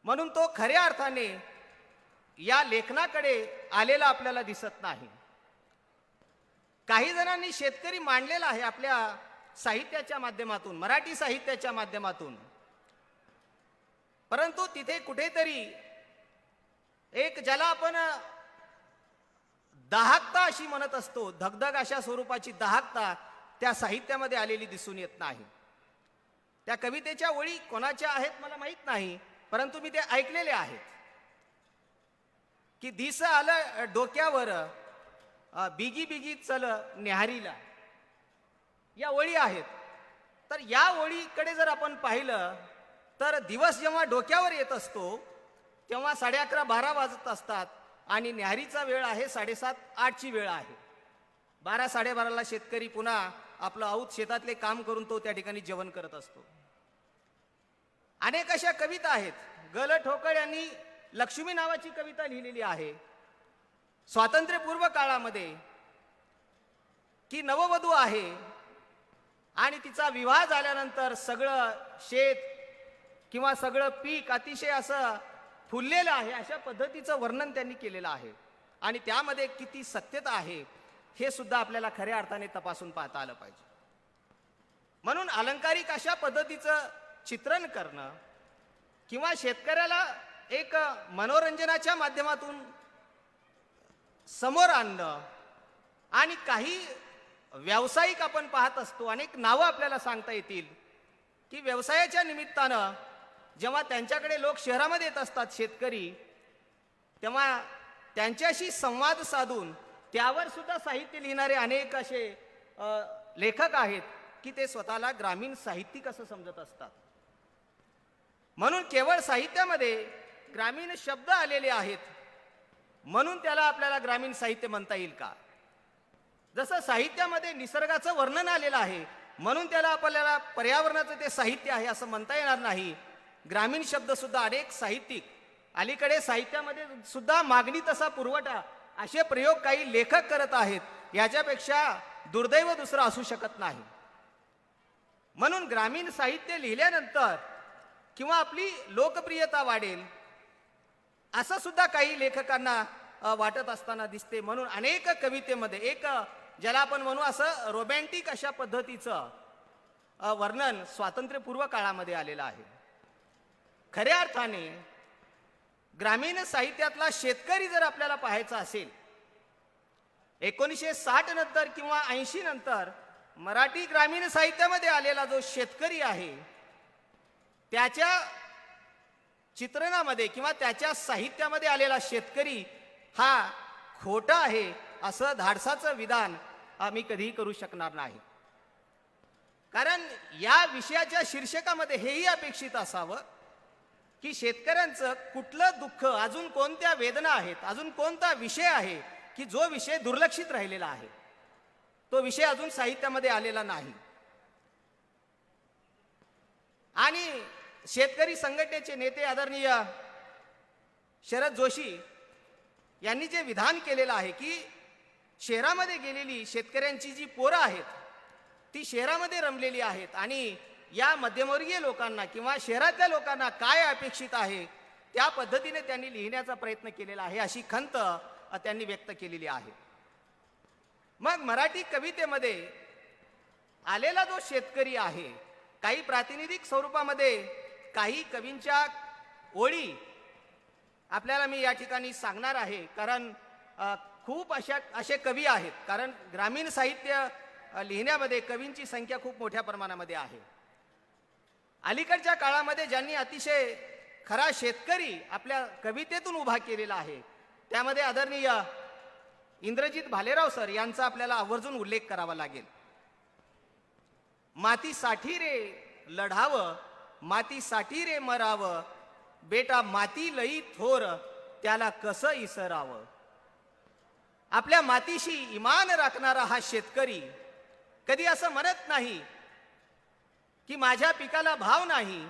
म्हणून तो खऱ्या अर्थाने या लेखनाकडे आलेला आपल्याला दिसत नाही. काही जणांनी शेतकरी मांडलेला आहे आपल्या साहित्याच्या माध्यमातून, मराठी साहित्याच्या माध्यमातून, परंतु तिथे कुठेतरी एक ज्याला आपण दाहकता अशी म्हणत असतो, धगधग अशा स्वरूपाची दाहकता त्या साहित्यामध्ये आलेली दिसून येत नाही. त्या कवितेच्या ओळी कोणाच्या आहेत मला माहीत नाही, परंतु मी ते ऐकलेले आहेत की दिस आलं डोक्यावर बिगी बिगी चल न्याहारीला, या ओळी आहेत. तर या ओळीकडे जर आपण पाहिलं तर दिवस जेव्हा डोक्यावर येत असतो तेव्हा 11:30-12 वाजत असतात आणि न्याहारीचा वेळ आहे 7:30-8ची वेळ आहे. 12-12:30ला शेतकरी पुन्हा आपलं औत शेतातले काम करून तो त्या ठिकाणी जेवण करत असतो. अनेक अशा कविता आहेत. गल ठोकळ यांनी लक्ष्मी नावाची कविता लिहिलेली आहे स्वातंत्र्यपूर्व काळामध्ये, की नववधू आहे आणि तिचा विवाह झाल्यानंतर सगळं शेत किंवा सगळं पीक अतिशय असं फुललेलं आहे, अशा पद्धतीचं वर्णन त्यांनी केलेलं आहे. आणि त्यामध्ये किती सत्यता आहे हे सुद्धा आपल्याला खऱ्या अर्थाने तपासून पाहता आलं पाहिजे. म्हणून अलंकारिक अशा पद्धतीचं चित्रण करणं किंवा शेतकऱ्याला एक मनोरंजनाच्या माध्यमातून समोर आणणं, आणि काही व्यावसायिक आपण पाहत असतो, अनेक नावं आपल्याला सांगता येतील की व्यवसायाच्या निमित्तानं जेव्हा त्यांच्याकडे लोक शहरामध्ये येत असतात शेतकरी, तेव्हा त्यांच्याशी संवाद साधून त्यावर सुद्धा साहित्य लिहिणारे अनेक असे लेखक आहेत की ते स्वतःला ग्रामीण साहित्यिक असं समजत असतात. म्हणून केवळ साहित्यामध्ये ग्रामीण शब्द आलेले आहेत म्हणून त्याला आपल्याला ग्रामीण साहित्य म्हणता येईल का? जसं साहित्यामध्ये निसर्गाचं वर्णन आलेलं आहे म्हणून त्याला आपल्याला पर्यावरणाचं ते साहित्य आहे असं म्हणता येणार नाही. ग्रामीण शब्द सुद्धा अनेक साहित्यिक, अलीकडे साहित्यामध्ये सुद्धा मागणी तसा पुरवठा असे प्रयोग काही लेखक करत आहेत, याच्यापेक्षा दुर्दैव दुसरं असू शकत नाही. म्हणून ग्रामीण साहित्य लिहिल्यानंतर किंवा आपली लोकप्रियता वाढेल असं सुद्धा काही लेखकांना वाटत असताना दिसते. म्हणून अनेक कवितेमध्ये एक ज्याला आपण म्हणू असं रोमॅन्टिक अशा पद्धतीचं वर्णन स्वातंत्र्यपूर्व काळामध्ये आलेलं आहे. खऱ्या अर्थाने ग्रामीण साहित्यातला शेतकरी जर आपल्याला पाहायचा असेल, 1960 नंतर किंवा 80 नंतर मराठी ग्रामीण साहित्यामध्ये आलेला जो शेतकरी आहे त्याच्या चित्रणामध्ये किंवा त्याच्या साहित्यामध्ये आलेला शेतकरी हा खोटा आहे असं धाडसाचं विधान आम्ही कधीही करू शकणार नाही. कारण या विषयाच्या शीर्षकामध्ये हेही अपेक्षित असावं की शेतकऱ्यांचं कुठलं दुःख, अजून कोणत्या वेदना आहेत, अजून कोणता विषय आहे की जो विषय दुर्लक्षित राहिलेला आहे, तो विषय अजून साहित्यामध्ये आलेला नाही. आणि शेतकरी संघटनेचे नेते आदरणीय शरद जोशी यांनी जे विधान केलेलं आहे की शहरामध्ये गेलेली शेतकऱ्यांची जी पोरं आहेत ती शहरामध्ये रमलेली आहेत आणि या मध्यमवर्गीय लोकांना किंवा शहरातल्या लोकांना काय अपेक्षित आहे त्या पद्धतीने त्यांनी लिहिण्याचा प्रयत्न केलेला आहे, अशी खंत त्यांनी व्यक्त केलेली आहे. मग मराठी कवितेमध्ये आलेला जो शेतकरी आहे, काही प्रातिनिधिक स्वरूपामध्ये काही कवींच्या ओळी आपल्याला मी या ठिकाणी सांगणार आहे, कारण खूप असे कवी आहेत. कारण ग्रामीण साहित्य लिहिण्यामध्ये कवींची संख्या खूप मोठ्या प्रमाणामध्ये आहे. अलीकडच्या काळामध्ये ज्यांनी अतिशय खरा शेतकरी आपल्या कवितेतून उभा केलेला आहे त्यामध्ये आदरणीय इंद्रजित भालेराव सर यांचा आपल्याला आवर्जून उल्लेख करावा लागेल. मातीसाठी रे लढावं, मातीसाठी रे मरावं, बेटा माती लई थोर, त्याला कसं इसरावं. आपल्या मातीशी इमान राखणारा हा शेतकरी कधी असं म्हणत नाही की माझ्या पिकाला भाव नाही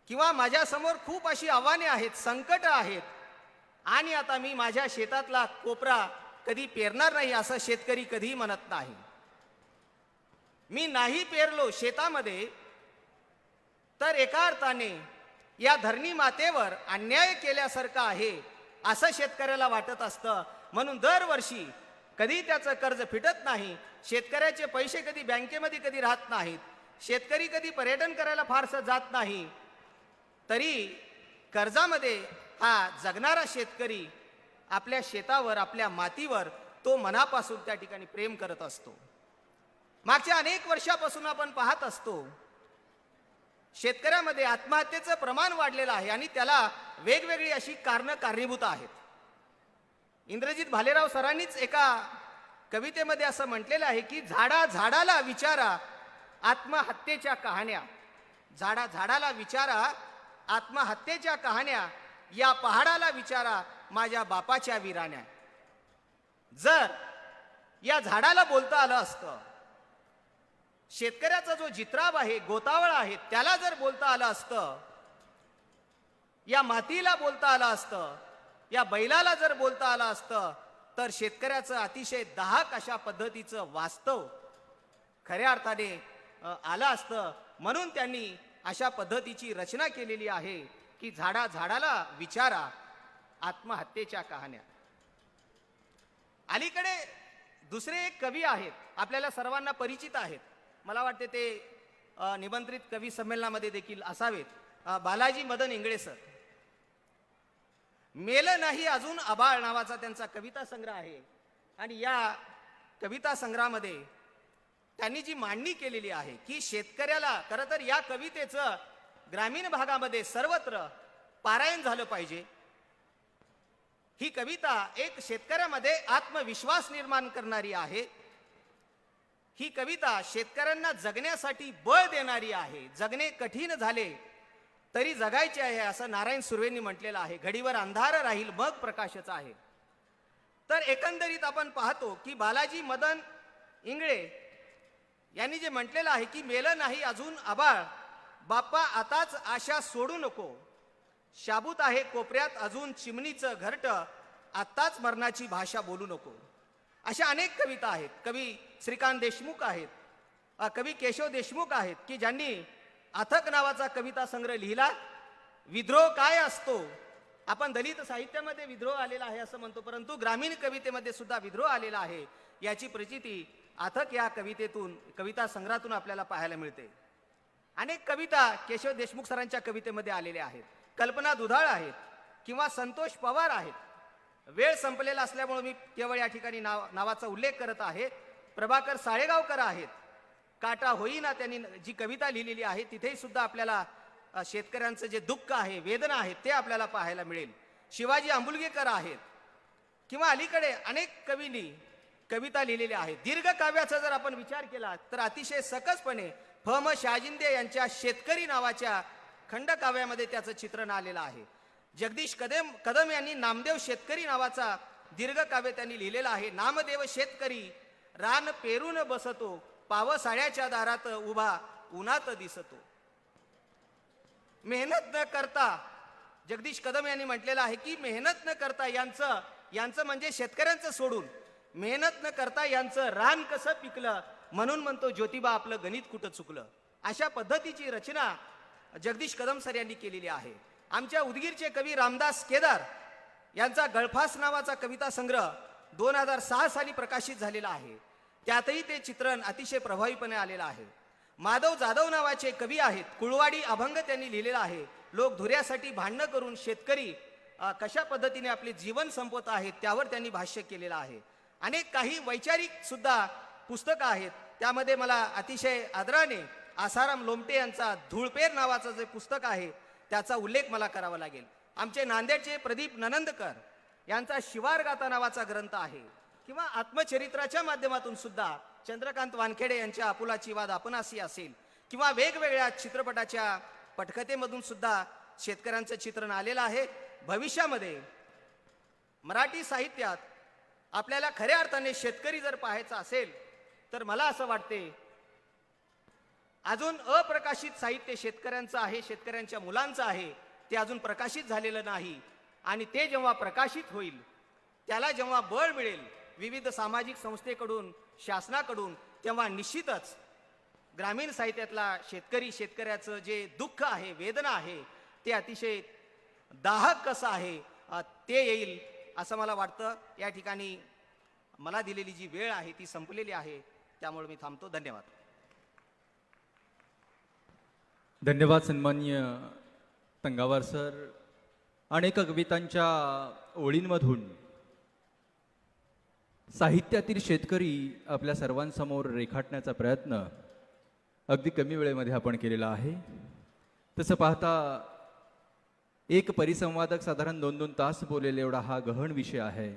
किंवा माझ्या समोर खूप अशी आव्हाने आहेत, संकट आहेत आणि आता मी माझ्या शेतातला कोपरा कधी पेरणार नाही असं शेतकरी कधीही म्हणत नाही. मी नाही पेरलो शेतामध्ये तर एका अर्थाने या धरणी मातेवर अन्याय केल्यासारखं आहे असं शेतकऱ्याला वाटत असतं. म्हणून दरवर्षी कधी त्याचं कर्ज फिटत नाही, शेतकऱ्याचे पैसे कधी बँकेमध्ये कधी राहत नाहीत, शेतकरी कधी पर्यटन करायला फारसं जात नाही, तरी कर्जामध्ये हा जगणारा शेतकरी आपल्या शेतावर आपल्या मातीवर तो मनापासून त्या ठिकाणी प्रेम करत असतो. मागच्या अनेक वर्षापासून आपण पाहत असतो शेतकऱ्यामध्ये आत्महत्येचं प्रमाण वाढलेलं आहे आणि त्याला वेगवेगळी अशी कारणं कारणीभूत आहेत. इंद्रजित भालेराव सरांनीच एका कवितेमध्ये असं म्हटलेलं आहे की झाडा झाडाला विचारा आत्महत्येच्या कहाण्या, झाडा झाडाला विचारा आत्महत्येच्या कहाण्या, या पहाडाला विचारा माझ्या बापाच्या वीराण्या. जर या झाडाला बोलता आलं असतं, शेतकऱ्याचा जो जित्राब आहे, गोतावळ आहे, त्याला जर बोलता आलं असतं, या मातीला बोलता आलं असतं, या बैलाला जर बोलता आलं असतं, तर शेतकऱ्याचं अतिशय दाहक अशा पद्धतीचं वास्तव खऱ्या अर्थाने आलं असतं. म्हणून त्यांनी अशा पद्धतीची रचना केलेली आहे की झाडा झाडाला विचारा आत्महत्येच्या कहाण्या. अलीकडे दुसरे एक कवी आहेत, आपल्याला सर्वांना परिचित आहेत, मला वाटते ते निमंत्रित कवी संमेलनामध्ये देखील असावेत, बालाजी मदन इंगळे सर. मेल नाही अजून आबाळ नावाचा त्यांचा कविता संग्रह आहे आणि या कविता संग्रहामध्ये त्यांनी जी मांडणी केलेली आहे की शेतकऱ्याला खरं तर या कवितेचं ग्रामीण भागामध्ये सर्वत्र पारायण झालं पाहिजे. ही कविता एक शेतकऱ्यामध्ये आत्मविश्वास निर्माण करणारी आहे. ही कविता शेतकऱ्यांना जगण्यासाठी बळ देणारी आहे. जगणे कठीण झाले तरी जगायचे आहे असं नारायण सुर्वेंनी म्हटलेलं आहे. घडीवर अंधार राहील मग प्रकाशच आहे. तर एकंदरीत आपण पाहतो की बालाजी मदन इंगळे यांनी जे म्हटलेलं आहे की मेल नाही अजून आबाळ, बाप्पा आताच आशा सोडू नको, शाबूत आहे कोपऱ्यात अजून चिमणीचं घरट, आत्ताच मरणाची भाषा बोलू नको. अशा अनेक कविता आहेत. कवी श्रीकांत देशमुख आहेत, कवी केशव देशमुख आहेत की ज्यांनी अथक नावाचा कविता संग्रह लिहिला. विद्रोह काय असतो, आपण दलित साहित्यामध्ये विद्रोह आलेला आहे असं म्हणतो, परंतु ग्रामीण कवितेमध्ये सुद्धा विद्रोह आलेला आहे याची प्रचिती अथक या कवितेतून, कविता संग्रहातून आपल्याला पाहायला मिळते. अनेक कविता केशव देशमुख सरांच्या कवितेमध्ये आलेल्या आहेत. कल्पना दुधाळ आहेत किंवा संतोष पवार आहेत. वेळ संपलेला असल्यामुळे मी केवळ या ठिकाणी नावाचा उल्लेख करत आहे. प्रभाकर साळेगावकर आहेत. काटा होईना त्यांनी जी कविता लिहिलेली आहे तिथेही सुद्धा आपल्याला शेतकऱ्यांचं जे दुःख आहे, वेदना आहे ते आपल्याला पाहायला मिळेल. शिवाजी आंबुलगेकर आहेत किंवा अलीकडे अनेक कवींनी कविता लिहिलेल्या आहेत. दीर्घ काव्याचा जर आपण विचार केला तर अतिशय सकसपणे फ म शहाजिंदे यांच्या शेतकरी नावाच्या खंडकाव्यामध्ये त्याचं चित्रण आलेलं आहे. जगदीश कदम यांनी नामदेव शेतकरी नावाचा दीर्घ काव्य त्यांनी लिहिलेलं आहे. नामदेव शेतकरी रान पेरून बसतो, पावसाळ्याच्या दारात उभा उन्हात दिसतो. मेहनत न करता, जगदीश कदम यांनी म्हटलेलं आहे की मेहनत न करता यांचं म्हणजे शेतकऱ्यांचं सोडून मेहनत न करता यांचं रान कसं पिकलं, म्हणून म्हणतो ज्योतिबा आपलं गणित कुठं चुकलं. अशा पद्धतीची रचना जगदीश कदम सर यांनी केलेली आहे. आमच्या उदगीरचे कवी रामदास केदार यांचा गळफास नावाचा कविता संग्रह 2006 साली प्रकाशित झालेला आहे. त्यातही ते चित्रण अतिशय प्रभावीपणे आलेलं आहे. माधव जाधव नावाचे कवी आहेत. कुळवाडी अभंग त्यांनी लिहिलेला आहे. लोक धुऱ्यासाठी भांडणं करून शेतकरी कशा पद्धतीने आपले जीवन संपवत आहेत त्यावर त्यांनी भाष्य केलेलं आहे. अनेक काही वैचारिक सुद्धा पुस्तकं आहेत. त्यामध्ये मला अतिशय आदराने आसाराम लोमटे यांचा धूळपेर नावाचं जे पुस्तक आहे त्याचा उल्लेख मला करावा लागेल. आमचे नांदेडचे प्रदीप ननंदकर यांचा शिवारगाथा नावाचा ग्रंथ आहे. किंवा आत्मचरित्राच्या माध्यमातून सुद्धा चंद्रकांत वानखेडे यांच्या आपुलाची वाद आपणासी असेल किंवा वेगवेगळ्या चित्रपटाच्या पटकथेमधून सुद्धा शेतकऱ्यांचं चित्रण आलेलं आहे. भविष्यामध्ये मराठी साहित्यात आपल्याला खऱ्या अर्थाने शेतकरी जर पाहायचा असेल तर मला असं वाटते अजून अप्रकाशित साहित्य शेतकऱ्यांचं आहे, शेतकऱ्यांच्या मुलांचं आहे, ते अजून प्रकाशित झालेलं नाही. आणि ते जेव्हा प्रकाशित होईल, त्याला जेव्हा बळ मिळेल विविध सामाजिक संस्थेकडून, शासनाकडून, तेव्हा निश्चितच ग्रामीण साहित्यातला शेतकऱ्याचं जे दुःख आहे, वेदना आहे, ते अतिशय दाहक कसं आहे ते येईल असं मला वाटतं. या ठिकाणी मला दिलेली जी वेळ आहे ती संपलेली आहे, त्यामुळे मी थांबतो. धन्यवाद. धन्यवाद सन्माननीय तंगावार सर. अनेक कवितांच्या ओळींमधून साहित्यातील शेतकरी आपल्या सर्वांसमोर रेखाटण्याचा प्रयत्न अगदी कमी वेळेमध्ये आपण केलेला आहे. तसं पाहता एक परिसंवादक साधारण 2-2 तास बोलेले एवढा हा गहन विषय आहे.